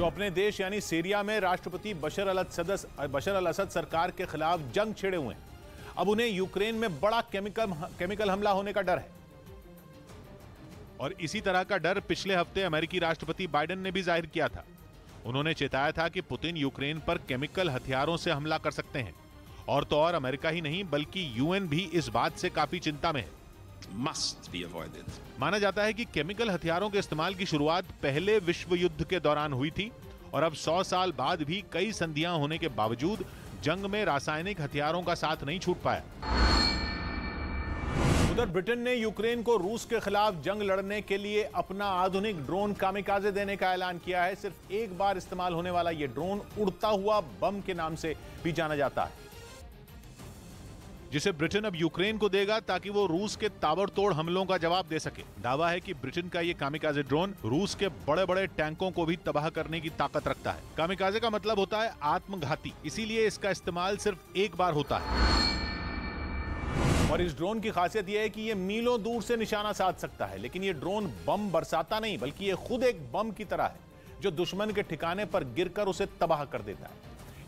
जो अपने देश यानी सीरिया में राष्ट्रपति बशर अल असद सरकार के खिलाफ जंग छेड़े हुए हैं, अब उन्हें यूक्रेन में बड़ा केमिकल हमला होने का डर है। और इसी तरह का डर पिछले हफ्ते अमेरिकी राष्ट्रपति बाइडेन ने भी जाहिर किया था। उन्होंने चेताया था कि पुतिन यूक्रेन पर केमिकल हथियारों से हमला कर सकते हैं। और तो और अमेरिका ही नहीं बल्कि यूएन भी इस बात से काफी चिंता में है। Must be avoided. माना जाता है कि केमिकल हथियारों के इस्तेमाल की शुरुआत पहले विश्व युद्ध के दौरान हुई थी और अब 100 साल बाद भी कई संधियां होने के बावजूद जंग में रासायनिक हथियारों का साथ नहीं छूट पाया। उधर ब्रिटेन ने यूक्रेन को रूस के खिलाफ जंग लड़ने के लिए अपना आधुनिक ड्रोन कामिकाजे देने का ऐलान किया है। सिर्फ एक बार इस्तेमाल होने वाला यह ड्रोन उड़ता हुआ बम के नाम से भी जाना जाता है, जिसे ब्रिटेन अब यूक्रेन को देगा ताकि वो रूस के ताबड़तोड़ हमलों का जवाब दे सके। दावा है कि ब्रिटेन का ये कामिकाजे ड्रोन रूस के बड़े बड़े टैंकों को भी तबाह करने की ताकत रखता है। कामिकाजे का मतलब होता है आत्मघाती, इसीलिए इसका इस्तेमाल सिर्फ एक बार होता है। और इस ड्रोन की खासियत यह है कि यह मीलों दूर से निशाना साध सकता है, लेकिन यह ड्रोन बम बरसाता नहीं बल्कि यह खुद एक बम की तरह है जो दुश्मन के ठिकाने पर गिरकर उसे तबाह कर देता है।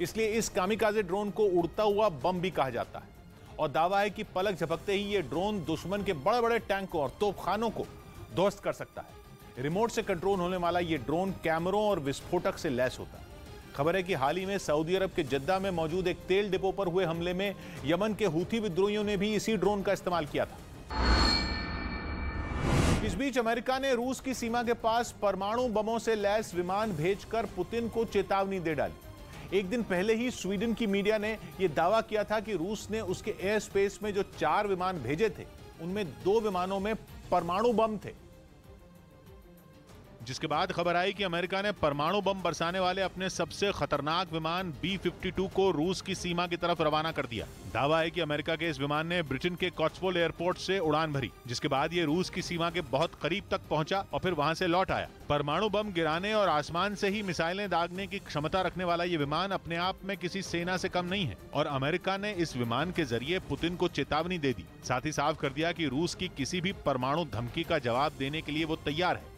इसलिए इस कामिकाजे ड्रोन को उड़ता हुआ बम भी कहा जाता है। और दावा है कि पलक झपकते ही यह ड्रोन दुश्मन के बड़े बड़े टैंकों और तोपखानों को ध्वस्त कर सकता है। रिमोट से कंट्रोल होने वाला यह ड्रोन कैमरों और विस्फोटक से लैस होता है। खबर है कि हाल ही में सऊदी अरब के जद्दा में मौजूद एक तेल डिपो पर हुए हमले में यमन के हूथी विद्रोहियों ने भी इसी ड्रोन का इस्तेमाल किया था। इस बीच अमेरिका ने रूस की सीमा के पास परमाणु बमों से लैस विमान भेजकर पुतिन को चेतावनी दे डाली। एक दिन पहले ही स्वीडन की मीडिया ने यह दावा किया था कि रूस ने उसके एयर स्पेस में जो 4 विमान भेजे थे उनमें 2 विमानों में परमाणु बम थे, जिसके बाद खबर आई कि अमेरिका ने परमाणु बम बरसाने वाले अपने सबसे खतरनाक विमान B-52 को रूस की सीमा की तरफ रवाना कर दिया। दावा है कि अमेरिका के इस विमान ने ब्रिटेन के कॉट्सवोल्ड एयरपोर्ट से उड़ान भरी, जिसके बाद ये रूस की सीमा के बहुत करीब तक पहुंचा और फिर वहां से लौट आया। परमाणु बम गिराने और आसमान से ही मिसाइलें दागने की क्षमता रखने वाला ये विमान अपने आप में किसी सेना से कम नहीं है और अमेरिका ने इस विमान के जरिए पुतिन को चेतावनी दे दी। साथ ही साफ कर दिया कि रूस की किसी भी परमाणु धमकी का जवाब देने के लिए वो तैयार है।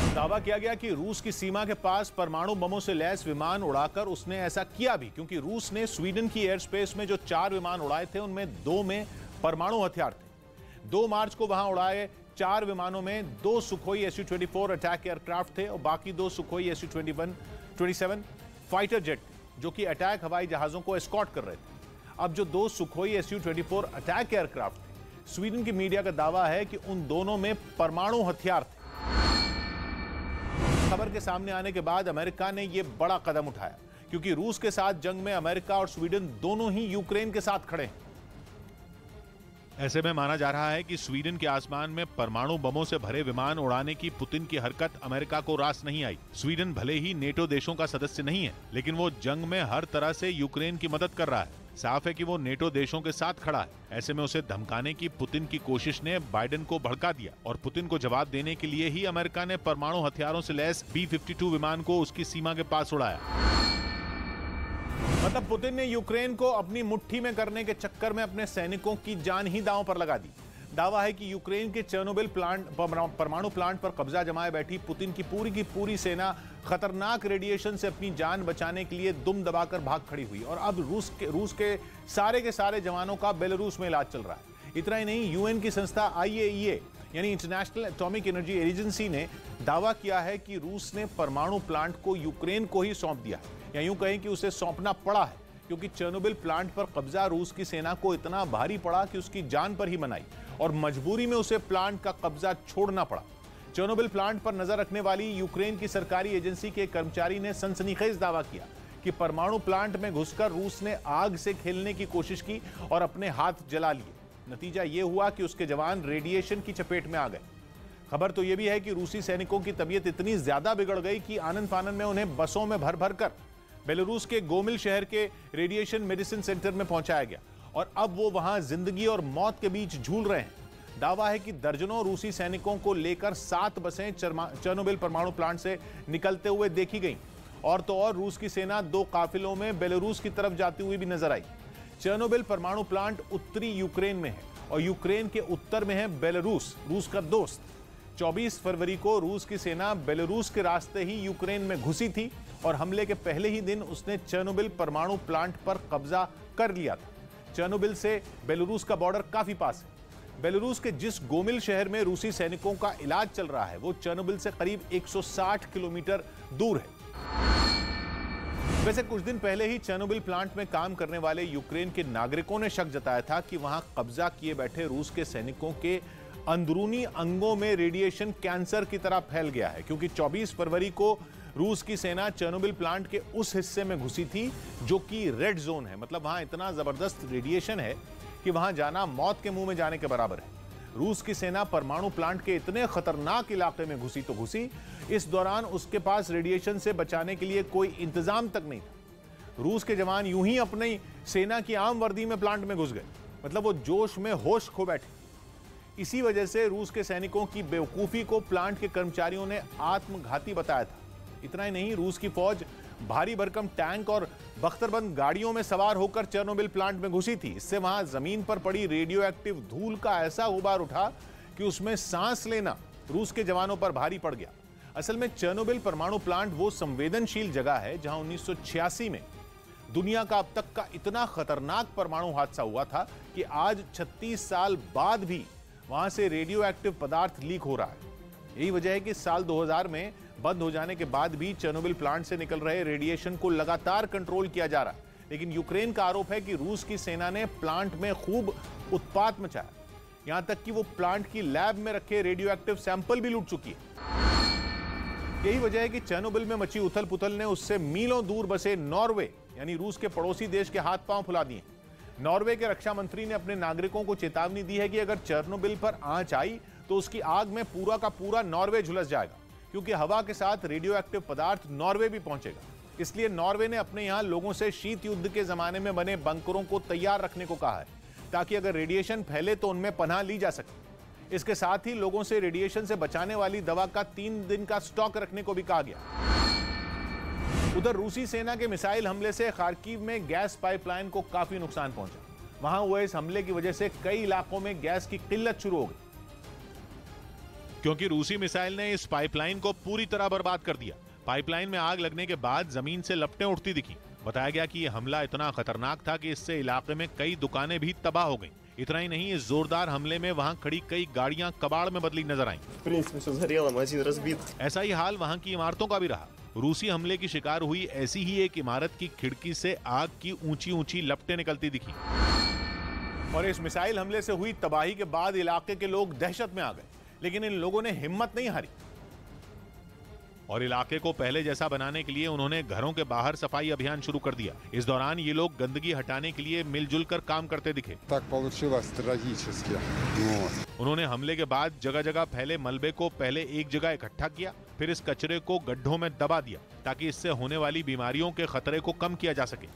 दावा किया गया कि रूस की सीमा के पास परमाणु बमों से लैस विमान उड़ाकर उसने ऐसा किया भी क्योंकि रूस ने स्वीडन की एयर स्पेस में जो 4 विमान उड़ाए थे उनमें 2 में परमाणु हथियार थे। 2 मार्च को वहां उड़ाए 4 विमानों में 2 सुखोई Su-24 अटैक एयरक्राफ्ट थे और बाकी 2 सुखोई Su-27 फाइटर जेट थे जो कि अटैक हवाई जहाजों को एस्कॉर्ट कर रहे थे। अब जो 2 सुखोई Su-24 अटैक एयरक्राफ्ट थे, स्वीडन की मीडिया का दावा है कि उन दोनों में परमाणु हथियार थे। खबर के सामने आने के बाद अमेरिका ने यह बड़ा कदम उठाया क्योंकि रूस के साथ जंग में अमेरिका और स्वीडन दोनों ही यूक्रेन के साथ खड़े हैं। ऐसे में माना जा रहा है कि स्वीडन के आसमान में परमाणु बमों से भरे विमान उड़ाने की पुतिन की हरकत अमेरिका को रास नहीं आई। स्वीडन भले ही नेटो देशों का सदस्य नहीं है, लेकिन वो जंग में हर तरह से यूक्रेन की मदद कर रहा है। साफ है कि वो नेटो देशों के साथ खड़ा है। ऐसे में उसे धमकाने की पुतिन की कोशिश ने बाइडेन को भड़का दिया और पुतिन को जवाब देने के लिए ही अमेरिका ने परमाणु हथियारों से लैस B-52 विमान को उसकी सीमा के पास उड़ाया। मतलब पुतिन ने यूक्रेन को अपनी मुट्ठी में करने के चक्कर में अपने सैनिकों की जान ही दांव पर लगा दी। दावा है कि यूक्रेन के चेर्नोबिल परमाणु प्लांट पर कब्जा जमाए बैठी पुतिन की पूरी सेना खतरनाक रेडिएशन से अपनी जान बचाने के लिए दुम दबाकर भाग खड़ी हुई और अब रूस के सारे जवानों का बेलारूस में इलाज चल रहा है। इतना ही नहीं, यूएन की संस्था IAEA यानी इंटरनेशनल एटॉमिक एनर्जी एजेंसी ने दावा किया है कि रूस ने परमाणु प्लांट को यूक्रेन को ही सौंप दिया है, या यूं कहें कि उसे सौंपना पड़ा है क्योंकि चेर्नोबिल प्लांट पर कब्जा रूस की सेना को इतना भारी पड़ा कि उसकी जान पर ही मनाई और मजबूरी में उसे प्लांट का कब्जा छोड़ना पड़ा। चेर्नोबिल प्लांट पर नजर रखने वाली यूक्रेन की सरकारी एजेंसी के कर्मचारी ने सनसनीखेज दावा किया कि परमाणु प्लांट में घुसकर रूस ने आग से खेलने की कोशिश की और अपने हाथ जला लिए। नतीजा यह हुआ कि उसके जवान रेडिएशन की चपेट में आ गए। खबर तो यह भी है कि रूसी सैनिकों की तबीयत इतनी ज्यादा बिगड़ गई कि आनन फानन में उन्हें बसों में भर भर कर बेलारूस के गोमिल शहर के रेडिएशन मेडिसिन सेंटर में पहुंचाया गया और अब वो वहां जिंदगी और मौत के बीच झूल रहे हैं। दावा है कि दर्जनों रूसी सैनिकों को लेकर 7 बसें चेर्नोबिल परमाणु प्लांट से निकलते हुए देखी गईं और तो और रूस की सेना 2 काफिलों में बेलारूस की तरफ जाती हुई भी नजर आई। चेर्नोबिल परमाणु प्लांट उत्तरी यूक्रेन में है और यूक्रेन के उत्तर में है बेलारूस, रूस का दोस्त। 24 फरवरी को रूस की सेना बेलारूस के रास्ते ही यूक्रेन में घुसी थी और हमले के पहले ही दिन उसने चेर्नोबिल परमाणु प्लांट पर कब्जा कर लिया था। चेर्नोबिल से बेलारूस का बॉर्डर काफी पास है। बेलारूस के जिस गोमिल शहर में रूसी सैनिकों का इलाज चल रहा है वो चेर्नोबिल से करीब 160 किलोमीटर दूर है। वैसे कुछ दिन पहले ही चेर्नोबिल प्लांट में काम करने वाले यूक्रेन के नागरिकों ने शक जताया था कि वहां कब्जा किए बैठे रूस के सैनिकों के अंदरूनी अंगों में रेडिएशन कैंसर की तरह फैल गया है, क्योंकि 24 फरवरी को रूस की सेना चेर्नोबिल प्लांट के उस हिस्से में घुसी थी जो कि रेड जोन है। मतलब वहां इतना जबरदस्त रेडिएशन है कि वहां जाना मौत के मुंह में जाने के बराबर है। रूस की सेना परमाणु प्लांट के इतने खतरनाक इलाके में घुसी तो घुसी, इस दौरान उसके पास रेडिएशन से बचाने के लिए कोई इंतजाम तक नहीं था। रूस के जवान यूं ही अपनी सेना की आम वर्दी में प्लांट में घुस गए। मतलब वो जोश में होश खो बैठे। इसी वजह से रूस के सैनिकों की बेवकूफी को प्लांट के कर्मचारियों ने आत्मघाती बताया था। इतना ही नहीं, रूस की फौज भारी भरकम टैंक और बख्तरबंद गाड़ियों में सवार होकर चेर्नोबिल प्लांट में घुसी थी। इससे वहां जमीन पर पड़ी रेडियो एक्टिव धूल का ऐसा गुबार उठा कि उसमें सांस लेना रूस के जवानों पर भारी पड़ गया। असल में चेर्नोबिल परमाणु प्लांट वो संवेदनशील जगह है जहां 1986 में दुनिया का अब तक का इतना खतरनाक परमाणु हादसा हुआ था कि आज 36 साल बाद भी वहां से रेडियो एक्टिव पदार्थ लीक हो रहा है। यही वजह है कि साल 2000 में बंद हो जाने के बाद भी चेर्नोबिल प्लांट से निकल रहे रेडिएशन को लगातार कंट्रोल किया जा रहा है। लेकिन यूक्रेन का आरोप है कि रूस की सेना ने प्लांट में खूब उत्पात मचाया, यहां तक कि वो प्लांट की लैब में रखे रेडियो एक्टिव सैंपल भी लूट चुकी है। यही वजह है कि चेर्नोबिल में मची उथल पुथल ने उससे मीलों दूर बसे नॉर्वे यानी रूस के पड़ोसी देश के हाथ पांव फुला दिए। नॉर्वे के रक्षा मंत्री ने अपने नागरिकों को चेतावनी दी है कि अगर चेर्नोबिल पर आंच आई तो उसकी आग में पूरा का पूरा नॉर्वे झुलस जाएगा, क्योंकि हवा के साथ रेडियो एक्टिव पदार्थ नॉर्वे भी पहुंचेगा। इसलिए नॉर्वे ने अपने यहां लोगों से शीत युद्ध के जमाने में बने बंकरों को तैयार रखने को कहा है, ताकि अगर रेडिएशन फैले तो उनमें पनाह ली जा सके। इसके साथ ही लोगों से रेडिएशन से बचाने वाली दवा का 3 दिन का स्टॉक रखने को भी कहा गया। उधर रूसी सेना के मिसाइल हमले से खार्किव में गैस पाइपलाइन को काफी नुकसान पहुंचा। वहां हुए इस हमले की वजह से कई इलाकों में गैस की किल्लत शुरू हो गई, क्योंकि रूसी मिसाइल ने इस पाइपलाइन को पूरी तरह बर्बाद कर दिया। पाइपलाइन में आग लगने के बाद जमीन से लपटें उठती दिखी। बताया गया कि यह हमला इतना खतरनाक था कि इससे इलाके में कई दुकानें भी तबाह हो गईं। इतना ही नहीं, इस जोरदार हमले में वहां खड़ी कई गाड़ियां कबाड़ में बदली नजर आईं। ऐसा ही हाल वहां की इमारतों का भी रहा। रूसी हमले की शिकार हुई ऐसी ही एक इमारत की खिड़की से आग की ऊंची ऊंची लपटें निकलती दिखी। और इस मिसाइल हमले से हुई तबाही के बाद इलाके के लोग दहशत में आ गए, लेकिन इन लोगों ने हिम्मत नहीं हारी और इलाके को पहले जैसा बनाने के लिए उन्होंने घरों के बाहर सफाई अभियान शुरू कर दिया। इस दौरान ये लोग गंदगी हटाने के लिए मिलजुल कर काम करते दिखे। उन्होंने हमले के बाद जगह जगह फैले मलबे को पहले एक जगह इकट्ठा किया, फिर इस कचरे को गड्ढों में दबा दिया ताकि इससे होने वाली बीमारियों के खतरे को कम किया जा सके।